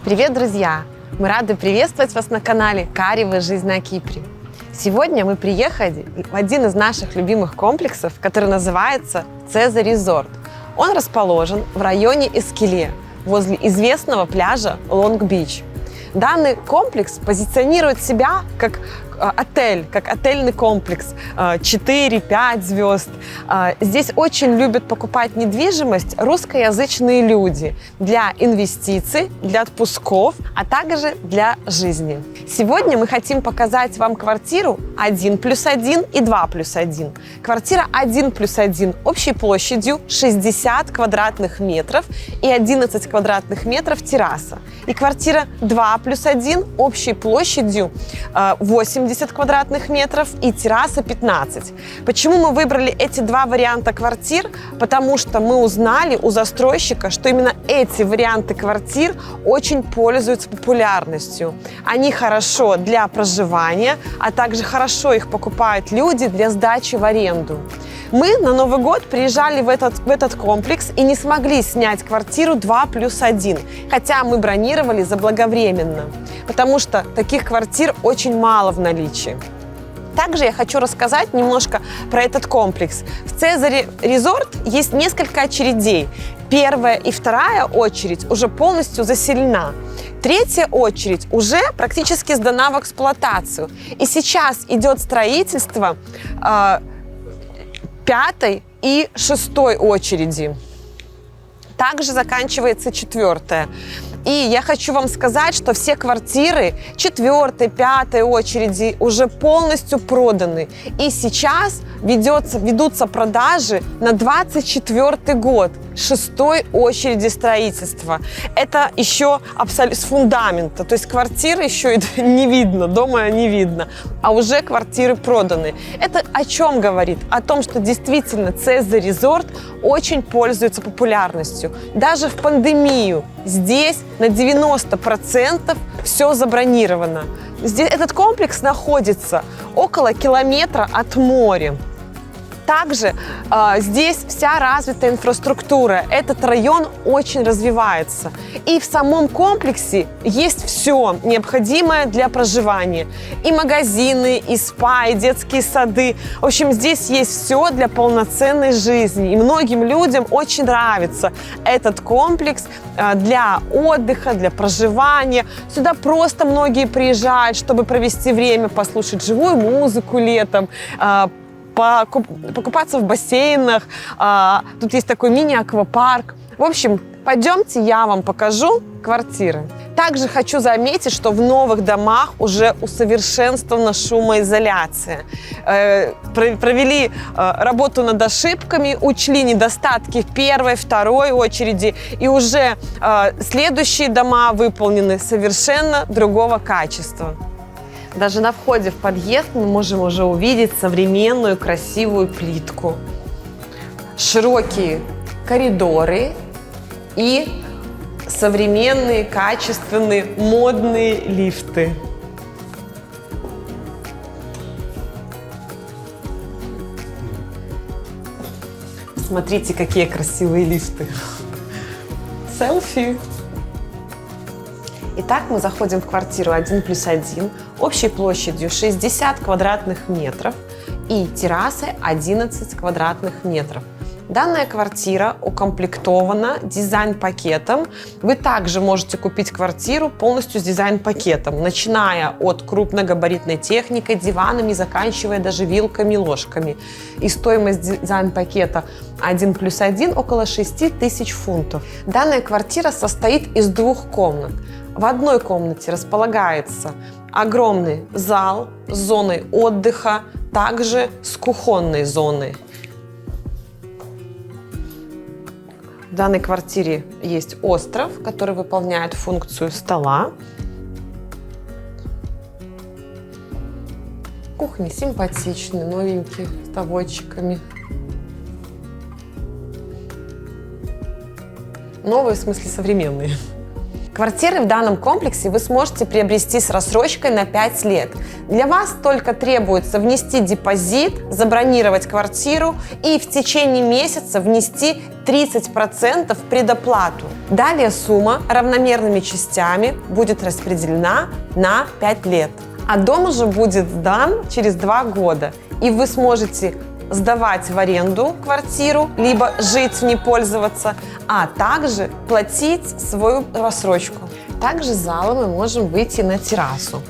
Привет, друзья! Мы рады приветствовать вас на канале «Каревая жизнь на Кипре». Сегодня мы приехали в один из наших любимых комплексов, который называется «Цезарь Резорт». Он расположен в районе Эскиле, возле известного пляжа Лонг-Бич. Данный комплекс позиционирует себя как отель, как отельный комплекс 4-5 звезд. Здесь очень любят покупать недвижимость русскоязычные люди для инвестиций, для отпусков, а также для жизни. Сегодня мы хотим показать вам квартиру 1+1 и 2+1. Квартира 1+1 общей площадью 60 квадратных метров и 11 квадратных метров терраса. И квартира 2+1 общей площадью 80 квадратных метров и терраса 15. Почему мы выбрали эти два варианта квартир? Потому что мы узнали у застройщика, что именно эти варианты квартир очень пользуются популярностью. Они хорошо для проживания, а также хорошо их покупают люди для сдачи в аренду. Мы на Новый год приезжали в этот комплекс и не смогли снять квартиру 2+1, хотя мы бронировали заблаговременно, потому что таких квартир очень мало в наличии. Также я хочу рассказать немножко про этот комплекс. В Цезаре Резорт есть несколько очередей. Первая и вторая очередь уже полностью заселена. Третья очередь уже практически сдана в эксплуатацию. И сейчас идет строительство пятой и шестой очереди. Также заканчивается четвертая. И я хочу вам сказать, что все квартиры четвертой, пятой очереди уже полностью проданы. И сейчас ведутся продажи на 24 год шестой очереди строительства. Это еще абсолютно с фундамента. То есть квартиры еще не видно, дома не видно, а уже квартиры проданы. Это о чем говорит? О том, что действительно Цезарь Резорт очень пользуется популярностью. Даже в пандемию здесь на 90% все забронировано. Этот комплекс находится около километра от моря. Также здесь вся развитая инфраструктура. Этот район очень развивается. И в самом комплексе есть все необходимое для проживания. И магазины, и спа, и детские сады. В общем, здесь есть все для полноценной жизни. И многим людям очень нравится этот комплекс для отдыха, для проживания. Сюда просто многие приезжают, чтобы провести время, послушать живую музыку летом, покупаться в бассейнах. Тут есть такой мини-аквапарк. В общем, пойдемте, я вам покажу квартиры. Также хочу заметить, что в новых домах уже усовершенствована шумоизоляция. Провели работу над ошибками, учли недостатки в первой, второй очереди, и уже следующие дома выполнены совершенно другого качества. Даже на входе в подъезд мы можем уже увидеть современную красивую плитку, широкие коридоры и современные, качественные, модные лифты. Смотрите, какие красивые лифты. Селфи. Итак, мы заходим в квартиру 1+1 общей площадью 60 квадратных метров и террасой 11 квадратных метров. Данная квартира укомплектована дизайн-пакетом. Вы также можете купить квартиру полностью с дизайн-пакетом, начиная от крупногабаритной техники, диванами, заканчивая даже вилками, ложками. И стоимость дизайн-пакета 1+1 около 6000 фунтов. Данная квартира состоит из двух комнат. В одной комнате располагается огромный зал с зоной отдыха, также с кухонной зоной. В данной квартире есть остров, который выполняет функцию стола. Кухни симпатичные, новенькие, с тавойчиками. Новые, в смысле современные. Квартиры в данном комплексе вы сможете приобрести с рассрочкой на 5 лет. Для вас только требуется внести депозит, забронировать квартиру и в течение месяца внести 30% предоплату. Далее сумма равномерными частями будет распределена на 5 лет. А дом уже будет сдан через 2 года. И вы сможете сдавать в аренду квартиру, либо жить в ней, пользоваться, а также платить свою рассрочку. Также с зала мы можем выйти на террасу.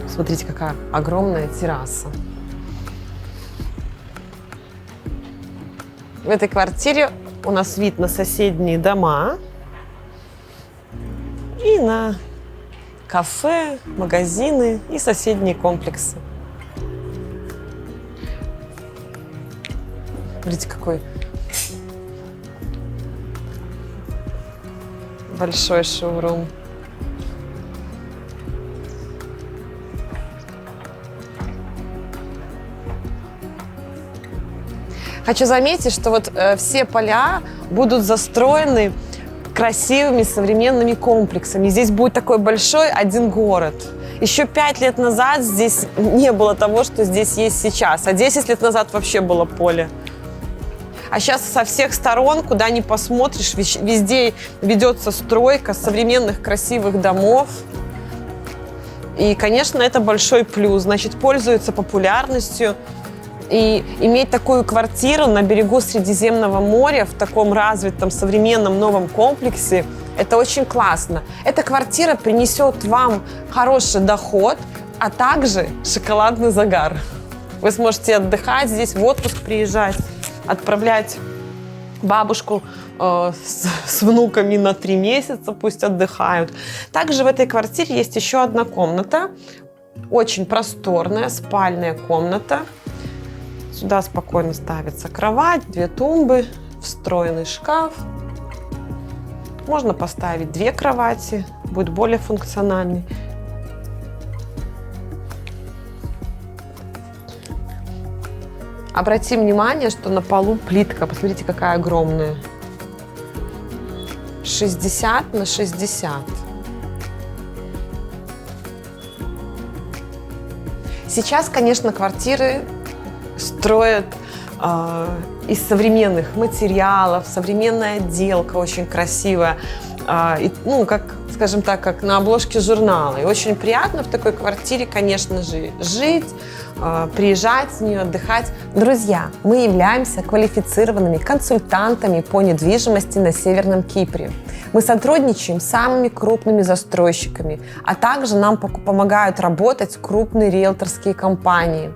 Смотрите, какая огромная терраса. В этой квартире у нас вид на соседние дома и на кафе, магазины и соседние комплексы. Смотрите, какой большой шоурум. Хочу заметить, что вот все поля будут застроены красивыми современными комплексами. Здесь будет такой большой один город. Еще 5 лет назад здесь не было того, что здесь есть сейчас. А 10 лет назад вообще было поле. А сейчас со всех сторон, куда ни посмотришь, везде ведется стройка современных красивых домов. И, конечно, это большой плюс. Значит, пользуется популярностью. И иметь такую квартиру на берегу Средиземного моря в таком развитом современном новом комплексе – это очень классно. Эта квартира принесет вам хороший доход, а также шоколадный загар. Вы сможете отдыхать здесь, в отпуск приезжать, отправлять бабушку с внуками на 3 месяца, пусть отдыхают. Также в этой квартире есть еще одна комната, очень просторная спальная комната. Сюда спокойно ставится кровать, 2 тумбы, встроенный шкаф. Можно поставить 2 кровати, будет более функциональный. Обратим внимание, что на полу плитка, посмотрите, какая огромная. 60 на 60. Сейчас, конечно, квартиры строят из современных материалов, современная отделка очень красивая, как, скажем так, как на обложке журнала. И очень приятно в такой квартире, конечно же, жить, приезжать в нее, отдыхать. Друзья, мы являемся квалифицированными консультантами по недвижимости на Северном Кипре. Мы сотрудничаем с самыми крупными застройщиками, а также нам помогают работать крупные риэлторские компании.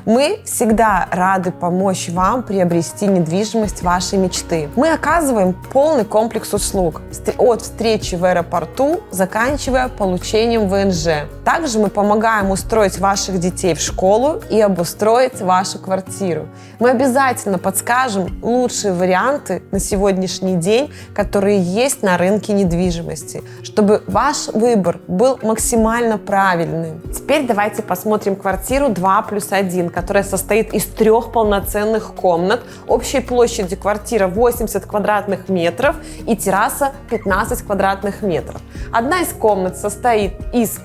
Мы всегда рады помочь вам приобрести недвижимость вашей мечты. Мы оказываем полный комплекс услуг от встречи в аэропорту, заканчивая получением ВНЖ. Также мы помогаем устроить ваших детей в школу и обустроить вашу квартиру. Мы обязательно подскажем лучшие варианты на сегодняшний день, которые есть на рынке недвижимости, чтобы ваш выбор был максимально правильным. Теперь давайте посмотрим квартиру 2+1, которая состоит из 3 полноценных комнат. Общей площадью квартира 80 квадратных метров и терраса 15 квадратных метров. Одна из комнат состоит из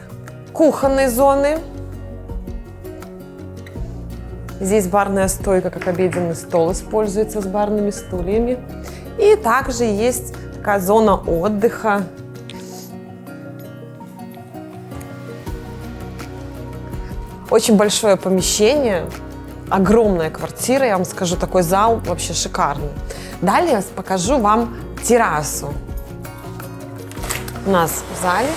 кухонной зоны. Здесь барная стойка, как обеденный стол, используется с барными стульями. И также есть такая зона отдыха. Очень большое помещение, огромная квартира, я вам скажу, такой зал вообще шикарный. Далее я покажу вам террасу. У нас в зале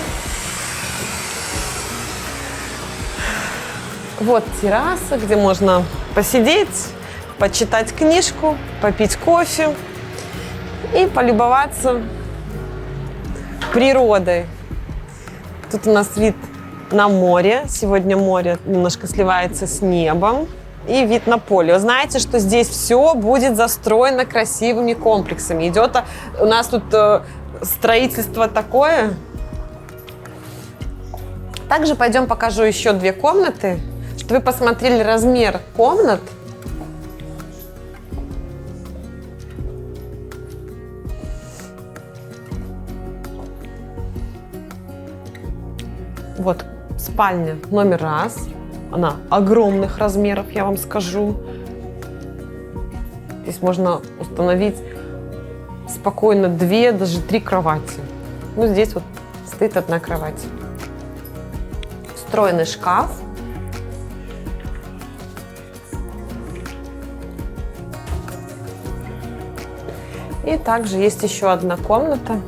вот терраса, где можно посидеть, почитать книжку, попить кофе и полюбоваться природой. Тут у нас вид на море. Сегодня море немножко сливается с небом. И вид на поле. Вы знаете, что здесь все будет застроено красивыми комплексами. Идет у нас тут строительство такое. Также пойдем покажу еще 2 комнаты, чтобы вы посмотрели размер комнат. Вот спальня номер 1. Она огромных размеров, я вам скажу. Здесь можно установить спокойно 2, даже 3 кровати. Ну, здесь вот стоит одна кровать. Встроенный шкаф. И также есть еще одна комната.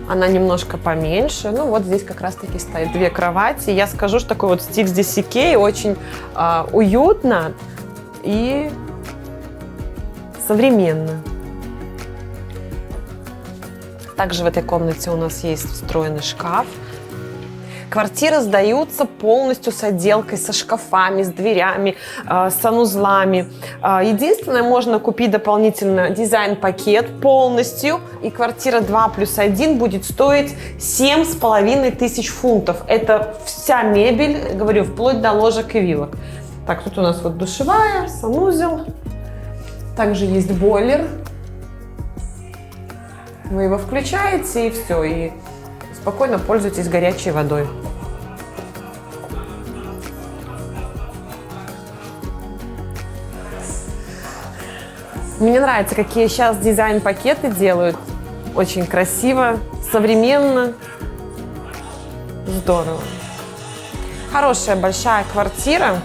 Она немножко поменьше. Ну, вот здесь как раз-таки стоит 2 кровати. Я скажу, что такой вот стиль здесь Икеи, очень уютно и современно. Также в этой комнате у нас есть встроенный шкаф. Квартиры сдаются полностью с отделкой, со шкафами, с дверями, с санузлами. Единственное, можно купить дополнительно дизайн-пакет полностью, и квартира 2+1 будет стоить 7500 фунтов. Это вся мебель, говорю, вплоть до ложек и вилок. Так, тут у нас вот душевая, санузел. Также есть бойлер. Вы его включаете, и все, и спокойно пользуйтесь горячей водой. Мне нравится, какие сейчас дизайн-пакеты делают. Очень красиво, современно, здорово. Хорошая большая квартира.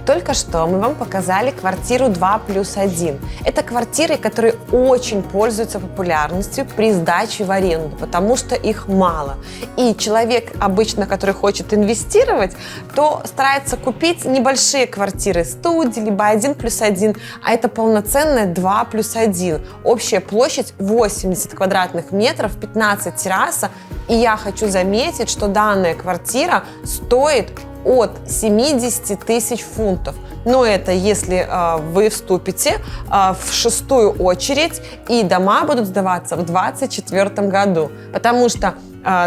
Только что мы вам показали квартиру 2+1. Это квартиры, которые очень пользуются популярностью при сдаче в аренду, потому что их мало. И человек обычно, который хочет инвестировать, то старается купить небольшие квартиры, студии, либо 1+1, а это полноценная 2+1. Общая площадь 80 квадратных метров, 15 терраса. И я хочу заметить, что данная квартира стоит от 70 тысяч фунтов. Но это если вы вступите в 6-ю очередь, и дома будут сдаваться в 2024 году. Потому что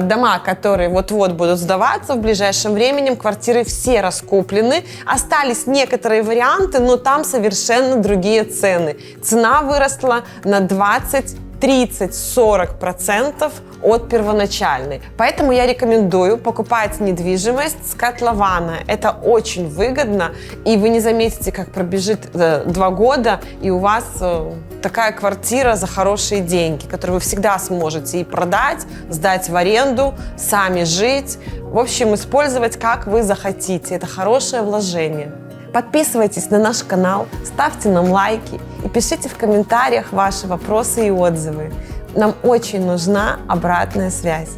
дома, которые вот-вот будут сдаваться в ближайшем времени, квартиры все раскуплены. Остались некоторые варианты, но там совершенно другие цены. Цена выросла на 20, 30, 40% от первоначальной. Поэтому я рекомендую покупать недвижимость с котлована. Это очень выгодно, и вы не заметите, как пробежит 2 года, и у вас такая квартира за хорошие деньги, которую вы всегда сможете и продать, сдать в аренду, сами жить. В общем, использовать как вы захотите. Это хорошее вложение. Подписывайтесь на наш канал, ставьте нам лайки и пишите в комментариях ваши вопросы и отзывы. Нам очень нужна обратная связь.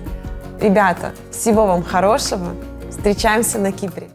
Ребята, всего вам хорошего. Встречаемся на Кипре.